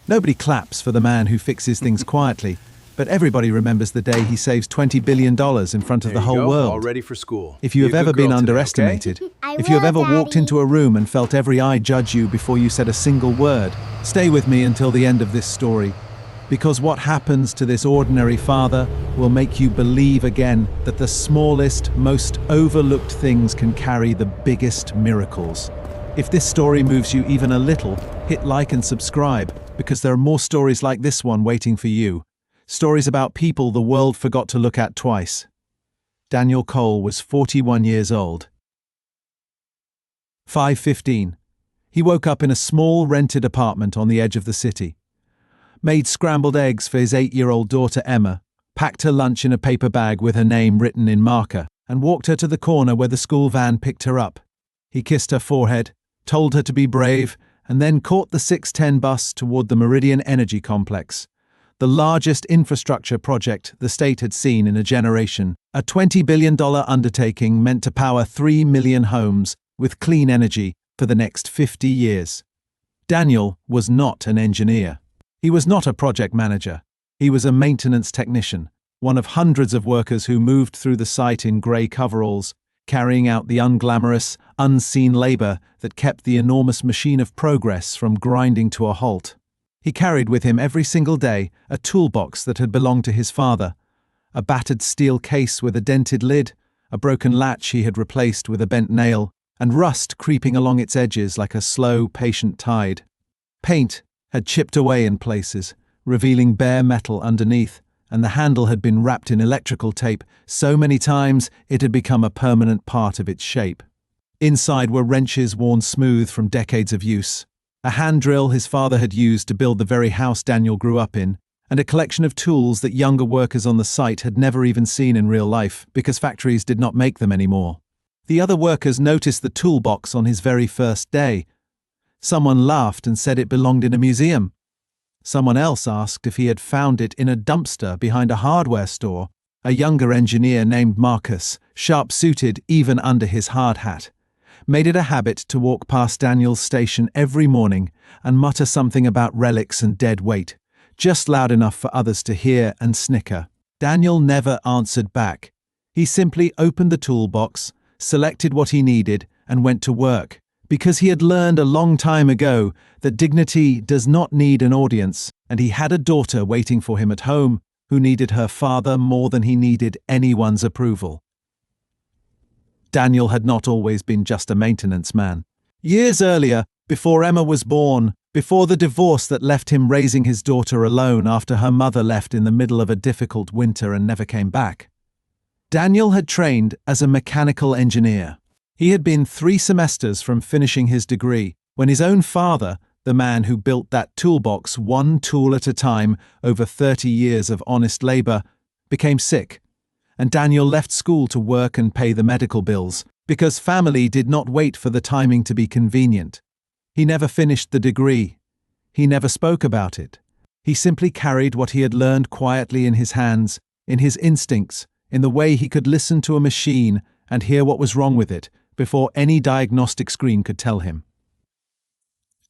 Nobody claps for the man who fixes things quietly, but everybody remembers the day he saves $20 billion in front of the whole world. All ready for school. If you have ever been underestimated, if you have ever walked Daddy. into a room and felt every eye judge you before you said a single word, stay with me until the end of this story. Because what happens to this ordinary father will make you believe again that the smallest, most overlooked things can carry the biggest miracles. If this story moves you even a little, hit like and subscribe, because there are more stories like this one waiting for you. Stories about people the world forgot to look at twice. Daniel Cole was 41 years old. 5:15. He woke up in a small rented apartment on the edge of the city. Made scrambled eggs for his 8-year-old daughter Emma, packed her lunch in a paper bag with her name written in marker, and walked her to the corner where the school van picked her up. He kissed her forehead, told her to be brave, and then caught the 6:10 bus toward the Meridian Energy Complex, the largest infrastructure project the state had seen in a generation, a $20 billion undertaking meant to power 3 million homes with clean energy for the next 50 years. Daniel was not an engineer. He was not a project manager. He was a maintenance technician, one of hundreds of workers who moved through the site in grey coveralls, carrying out the unglamorous, unseen labor that kept the enormous machine of progress from grinding to a halt. He carried with him every single day a toolbox that had belonged to his father, a battered steel case with a dented lid, a broken latch he had replaced with a bent nail, and rust creeping along its edges like a slow, patient tide. Paint had chipped away in places, revealing bare metal underneath, and the handle had been wrapped in electrical tape so many times it had become a permanent part of its shape. Inside were wrenches worn smooth from decades of use, a hand drill his father had used to build the very house Daniel grew up in, and a collection of tools that younger workers on the site had never even seen in real life because factories did not make them anymore. The other workers noticed the toolbox on his very first day. Someone laughed and said it belonged in a museum. Someone else asked if he had found it in a dumpster behind a hardware store. A younger engineer named Marcus, sharp-suited even under his hard hat, made it a habit to walk past Daniel's station every morning and mutter something about relics and dead weight, just loud enough for others to hear and snicker. Daniel never answered back. He simply opened the toolbox, selected what he needed, and went to work, because he had learned a long time ago that dignity does not need an audience, and he had a daughter waiting for him at home who needed her father more than he needed anyone's approval. Daniel had not always been just a maintenance man. Years earlier, before Emma was born, before the divorce that left him raising his daughter alone after her mother left in the middle of a difficult winter and never came back, Daniel had trained as a mechanical engineer. He had been 3 semesters from finishing his degree when his own father, the man who built that toolbox one tool at a time over 30 years of honest labor, became sick, and Daniel left school to work and pay the medical bills, because family did not wait for the timing to be convenient. He never finished the degree. He never spoke about it. He simply carried what he had learned quietly in his hands, in his instincts, in the way he could listen to a machine and hear what was wrong with it before any diagnostic screen could tell him.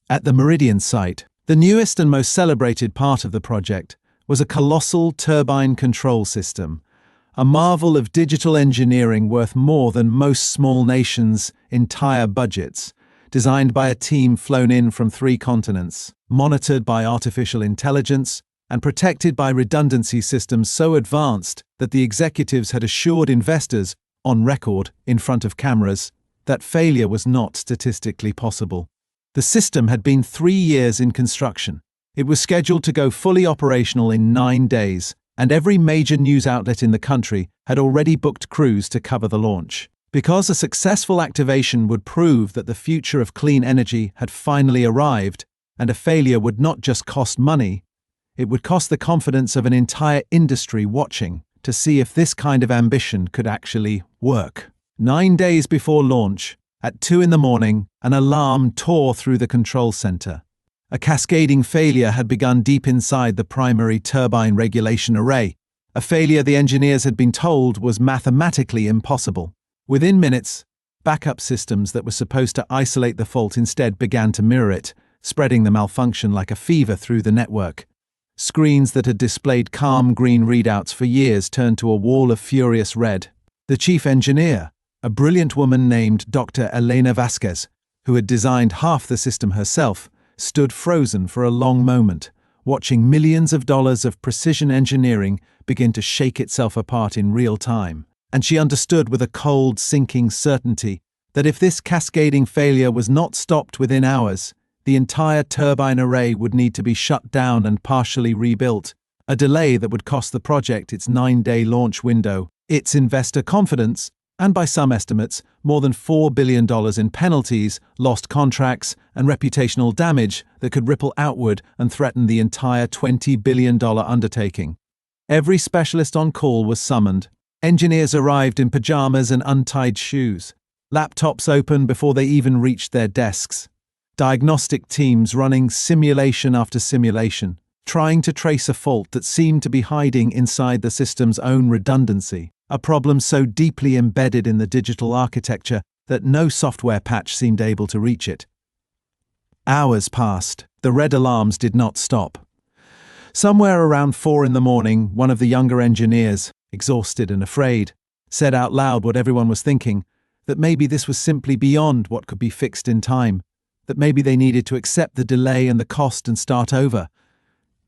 At the Meridian site, the newest and most celebrated part of the project was a colossal turbine control system, a marvel of digital engineering worth more than most small nations' entire budgets, designed by a team flown in from 3 continents, monitored by artificial intelligence, and protected by redundancy systems so advanced that the executives had assured investors, on record, in front of cameras, that failure was not statistically possible. The system had been 3 years in construction. It was scheduled to go fully operational in 9 days, and every major news outlet in the country had already booked crews to cover the launch. Because a successful activation would prove that the future of clean energy had finally arrived, and a failure would not just cost money, it would cost the confidence of an entire industry watching to see if this kind of ambition could actually work. 9 days before launch, at 2 a.m, an alarm tore through the control center. A cascading failure had begun deep inside the primary turbine regulation array, a failure the engineers had been told was mathematically impossible. Within minutes, backup systems that were supposed to isolate the fault instead began to mirror it, spreading the malfunction like a fever through the network. Screens that had displayed calm green readouts for years turned to a wall of furious red. The chief engineer, a brilliant woman named Dr. Elena Vasquez, who had designed half the system herself, stood frozen for a long moment, watching millions of dollars of precision engineering begin to shake itself apart in real time. And she understood with a cold, sinking certainty that if this cascading failure was not stopped within hours, the entire turbine array would need to be shut down and partially rebuilt, a delay that would cost the project its 9-day launch window, its investor confidence, and by some estimates, more than $4 billion in penalties, lost contracts, and reputational damage that could ripple outward and threaten the entire $20 billion undertaking. Every specialist on call was summoned. Engineers arrived in pajamas and untied shoes, laptops open before they even reached their desks. Diagnostic teams running simulation after simulation, trying to trace a fault that seemed to be hiding inside the system's own redundancy, a problem so deeply embedded in the digital architecture that no software patch seemed able to reach it. Hours passed. The red alarms did not stop. Somewhere around 4 a.m, one of the younger engineers, exhausted and afraid, said out loud what everyone was thinking, that maybe this was simply beyond what could be fixed in time, that maybe they needed to accept the delay and the cost and start over.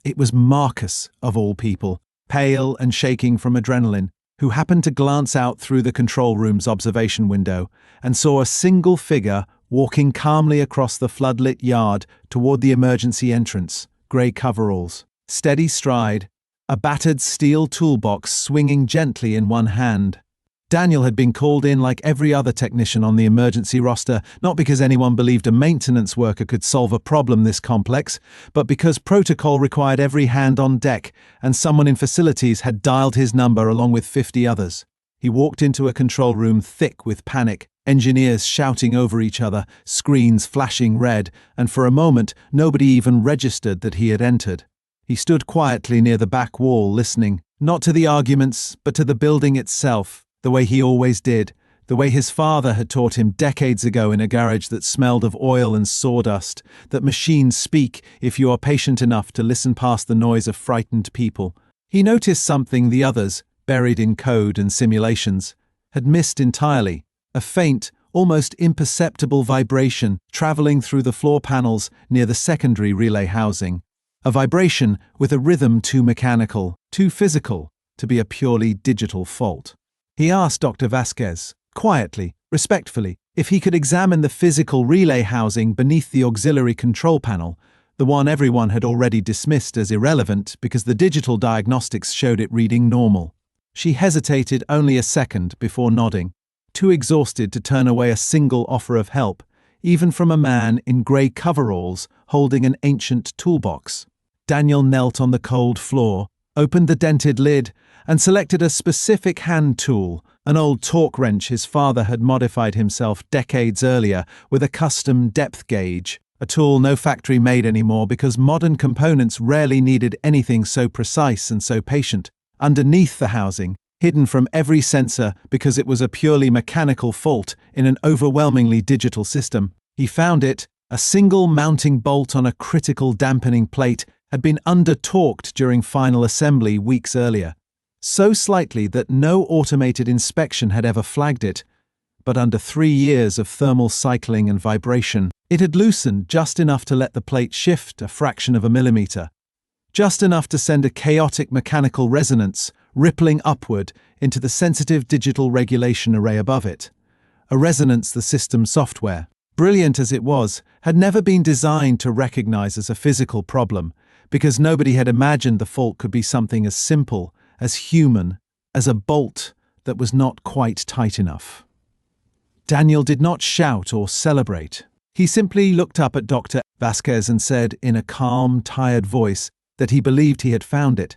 It was Marcus, of all people, pale and shaking from adrenaline, who happened to glance out through the control room's observation window and saw a single figure walking calmly across the floodlit yard toward the emergency entrance, grey coveralls, steady stride, a battered steel toolbox swinging gently in one hand. Daniel had been called in like every other technician on the emergency roster, not because anyone believed a maintenance worker could solve a problem this complex, but because protocol required every hand on deck, and someone in facilities had dialed his number along with 50 others. He walked into a control room thick with panic, engineers shouting over each other, screens flashing red, and for a moment nobody even registered that he had entered. He stood quietly near the back wall listening, not to the arguments, but to the building itself, the way he always did, the way his father had taught him decades ago in a garage that smelled of oil and sawdust, that machines speak if you are patient enough to listen past the noise of frightened people. He noticed something the others, buried in code and simulations, had missed entirely, a faint, almost imperceptible vibration traveling through the floor panels near the secondary relay housing, a vibration with a rhythm too mechanical, too physical, to be a purely digital fault. He asked Dr. Vasquez, quietly, respectfully, if he could examine the physical relay housing beneath the auxiliary control panel, the one everyone had already dismissed as irrelevant because the digital diagnostics showed it reading normal. She hesitated only a second before nodding, too exhausted to turn away a single offer of help, even from a man in grey coveralls holding an ancient toolbox. Daniel knelt on the cold floor, opened the dented lid, and selected a specific hand tool, an old torque wrench his father had modified himself decades earlier with a custom depth gauge, a tool no factory made anymore because modern components rarely needed anything so precise and so patient. Underneath the housing, hidden from every sensor because it was a purely mechanical fault in an overwhelmingly digital system, he found it, a single mounting bolt on a critical dampening plate had been under-torqued during final assembly weeks earlier. So slightly that no automated inspection had ever flagged it, but under 3 years of thermal cycling and vibration, it had loosened just enough to let the plate shift a fraction of a millimeter, just enough to send a chaotic mechanical resonance rippling upward into the sensitive digital regulation array above it. A resonance the system software, brilliant as it was, had never been designed to recognize as a physical problem, because nobody had imagined the fault could be something as simple, as human, as a bolt that was not quite tight enough. Daniel did not shout or celebrate. He simply looked up at Dr. Vasquez and said in a calm, tired voice that he believed he had found it,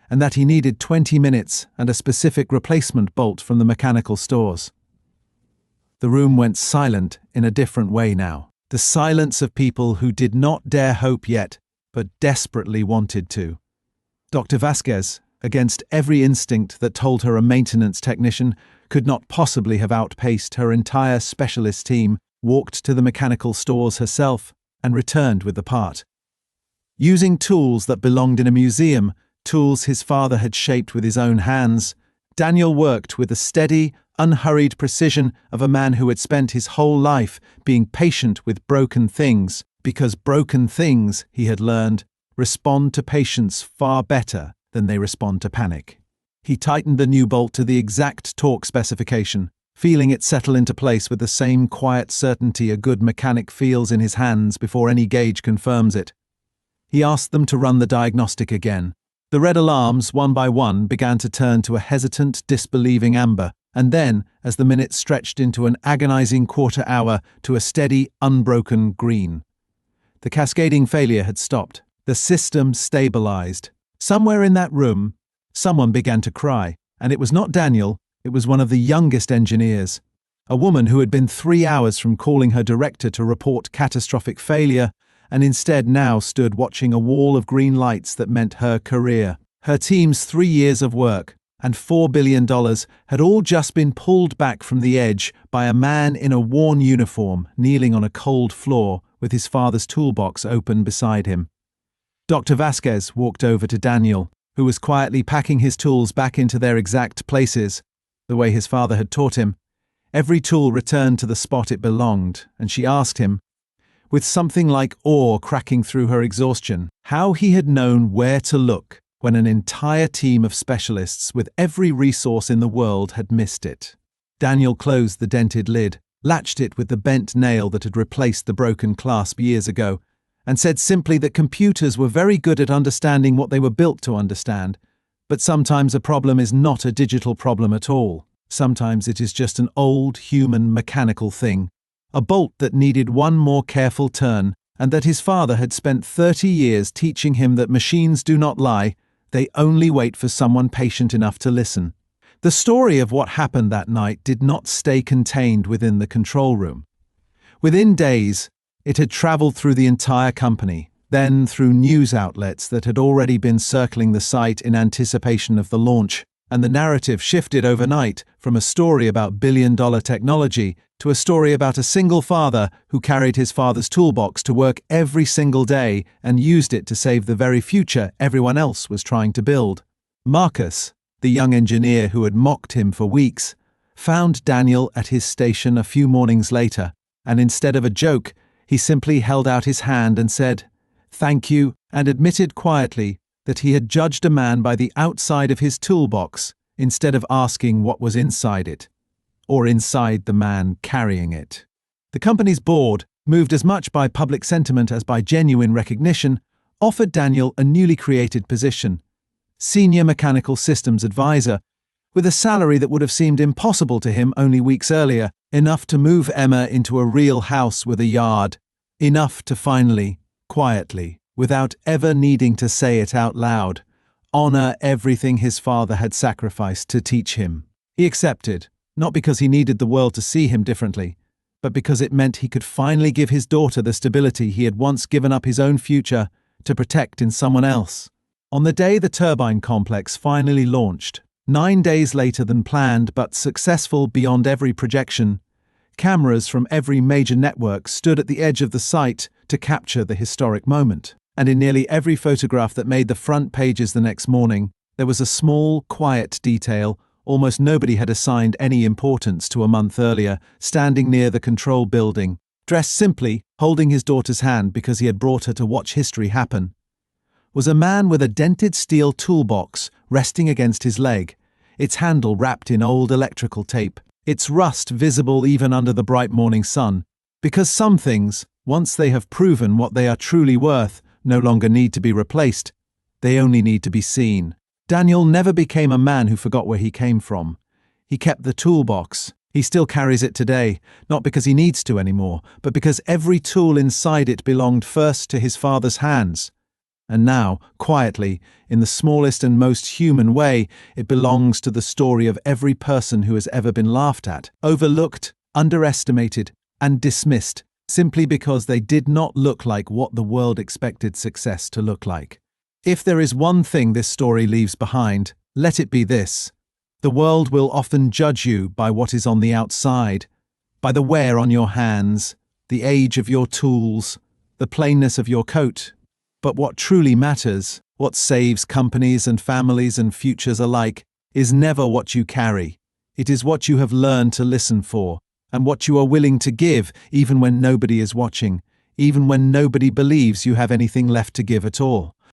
and that he needed 20 minutes and a specific replacement bolt from the mechanical stores. The room went silent in a different way now, the silence of people who did not dare hope yet, but desperately wanted to. Dr. Vasquez, against every instinct that told her a maintenance technician could not possibly have outpaced her entire specialist team, walked to the mechanical stores herself and returned with the part. Using tools that belonged in a museum, tools his father had shaped with his own hands, Daniel worked with the steady, unhurried precision of a man who had spent his whole life being patient with broken things, because broken things, he had learned, respond to patience far better than they respond to panic. He tightened the new bolt to the exact torque specification, feeling it settle into place with the same quiet certainty a good mechanic feels in his hands before any gauge confirms it. He asked them to run the diagnostic again. The red alarms, one by one, began to turn to a hesitant, disbelieving amber, and then, as the minutes stretched into an agonizing quarter hour, to a steady, unbroken green. The cascading failure had stopped. The system stabilized. Somewhere in that room, someone began to cry, and it was not Daniel, it was one of the youngest engineers. A woman who had been 3 hours from calling her director to report catastrophic failure, and instead now stood watching a wall of green lights that meant her career. Her team's 3 years of work and $4 billion had all just been pulled back from the edge by a man in a worn uniform kneeling on a cold floor with his father's toolbox open beside him. Dr. Vasquez walked over to Daniel, who was quietly packing his tools back into their exact places, the way his father had taught him. Every tool returned to the spot it belonged, and she asked him, with something like awe cracking through her exhaustion, how he had known where to look when an entire team of specialists with every resource in the world had missed it. Daniel closed the dented lid, latched it with the bent nail that had replaced the broken clasp years ago, and said simply that computers were very good at understanding what they were built to understand, but sometimes a problem is not a digital problem at all. Sometimes it is just an old, human, mechanical thing. A bolt that needed one more careful turn, and that his father had spent 30 years teaching him that machines do not lie, they only wait for someone patient enough to listen. The story of what happened that night did not stay contained within the control room. Within days, it had traveled through the entire company, then through news outlets that had already been circling the site in anticipation of the launch, and the narrative shifted overnight from a story about billion-dollar technology to a story about a single father who carried his father's toolbox to work every single day and used it to save the very future everyone else was trying to build. Marcus, the young engineer who had mocked him for weeks, found Daniel at his station a few mornings later, and instead of a joke, he simply held out his hand and said, "Thank you," and admitted quietly that he had judged a man by the outside of his toolbox instead of asking what was inside it, or inside the man carrying it. The company's board, moved as much by public sentiment as by genuine recognition, offered Daniel a newly created position, Senior Mechanical Systems Advisor, with a salary that would have seemed impossible to him only weeks earlier, enough to move Emma into a real house with a yard, enough to finally, quietly, without ever needing to say it out loud, honor everything his father had sacrificed to teach him. He accepted, not because he needed the world to see him differently, but because it meant he could finally give his daughter the stability he had once given up his own future to protect in someone else. On the day the turbine complex finally launched, 9 days later than planned but successful beyond every projection, cameras from every major network stood at the edge of the site to capture the historic moment. And in nearly every photograph that made the front pages the next morning, there was a small, quiet detail almost nobody had assigned any importance to a month earlier, standing near the control building, dressed simply, holding his daughter's hand because he had brought her to watch history happen, was a man with a dented steel toolbox resting against his leg, its handle wrapped in old electrical tape, its rust visible even under the bright morning sun, because some things, once they have proven what they are truly worth, no longer need to be replaced, they only need to be seen. Daniel never became a man who forgot where he came from. He kept the toolbox. He still carries it today, not because he needs to anymore, but because every tool inside it belonged first to his father's hands. And now, quietly, in the smallest and most human way, it belongs to the story of every person who has ever been laughed at, overlooked, underestimated, and dismissed, simply because they did not look like what the world expected success to look like. If there is one thing this story leaves behind, let it be this. The world will often judge you by what is on the outside, by the wear on your hands, the age of your tools, the plainness of your coat. But what truly matters, what saves companies and families and futures alike, is never what you carry. It is what you have learned to listen for, and what you are willing to give even when nobody is watching, even when nobody believes you have anything left to give at all.